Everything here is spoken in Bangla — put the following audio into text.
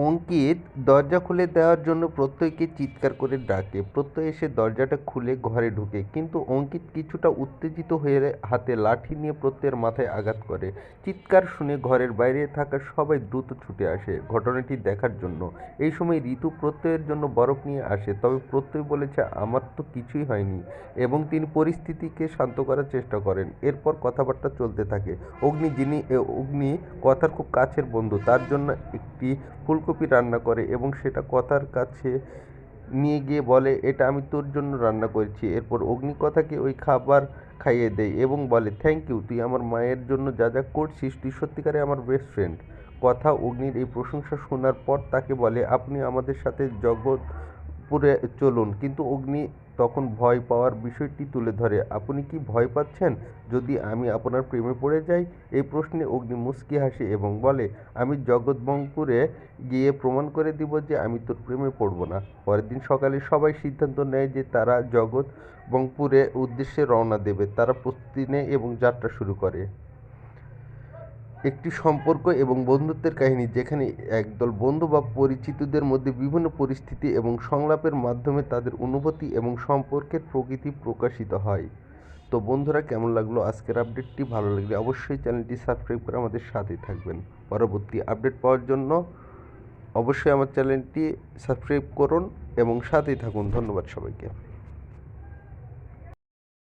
অঙ্কিত দরজা খুলে দেওয়ার জন্য প্রত্যয়কে চিৎকার করে ডাকে। প্রত্যয় এসে দরজাটা খুলে ঘরে ঢোকে, কিন্তু অঙ্কিত কিছুটা উত্তেজিত হয়ে হাতে লাঠি নিয়ে প্রত্যয়ের মাথায় আঘাত করে। চিৎকার শুনে ঘরের বাইরে থাকা সবাই দ্রুত ছুটে আসে ঘটনাটি দেখার জন্য। এই সময় ঋতু প্রত্যয়ের জন্য বরফ নিয়ে আসে, তবে প্রত্যয় বলেছে আমার তো কিছুই হয়নি, এবং তিনি পরিস্থিতিকে শান্ত করার চেষ্টা করেন। এরপর কথাবার্তা চলতে থাকে। অগ্নি কথার খুব কাছের বন্ধু, তার জন্য একটি ফুলকপি রান্না করে এবং সেটা কথার কাছে নিয়ে গিয়ে বলে, এটা আমি তোর জন্য রান্না করেছি। এরপর অগ্নিকথাকে ওই খাবার খাইয়ে দেয় এবং বলে, থ্যাংক ইউ, তুই আমার মায়ের জন্য যা যা করছিস, তুই সত্যিকারে আমার বেস্ট ফ্রেন্ড। কথা অগ্নির এই প্রশংসা শোনার পর তাকে বলে, আপনি আমাদের সাথে জগৎপুরে চলুন। কিন্তু অগ্নি তখন ভয় পাওয়ার বিষয়টি তুলে ধরে। আপনি কি ভয় পাচ্ছেন যদি আমি আপনার প্রেমে পড়ে যাই? এই প্রশ্নে অগ্নি মুচকি হাসে এবং বলে, আমি জগৎবংপুরে গিয়ে প্রমাণ করে দিব যে আমি তোর প্রেমে পড়ব না। পরের দিন সকালে সবাই সিদ্ধান্ত নেয় যে তারা জগৎবংপুরের উদ্দেশ্যে রওনা দেবে। তারা প্রস্তুতি নেয় এবং যাত্রা শুরু করে। একটি সম্পর্ক এবং বন্ধুত্বের কাহিনী, যেখানে একদল বন্ধু বা পরিচিতদের মধ্যে বিভিন্ন পরিস্থিতি এবং সংলাপের মাধ্যমে তাদের অনুভূতি এবং সম্পর্কের প্রকৃতি প্রকাশিত হয়। তো বন্ধুরা, কেমন লাগলো আজকের আপডেটটি? ভালো লাগলে অবশ্যই চ্যানেলটি সাবস্ক্রাইব করে আমাদের সাথে থাকবেন। পরবর্তী আপডেট পাওয়ার জন্য অবশ্যই আমার চ্যানেলটি সাবস্ক্রাইব করুন এবং সাথেই থাকুন। ধন্যবাদ সবাইকে।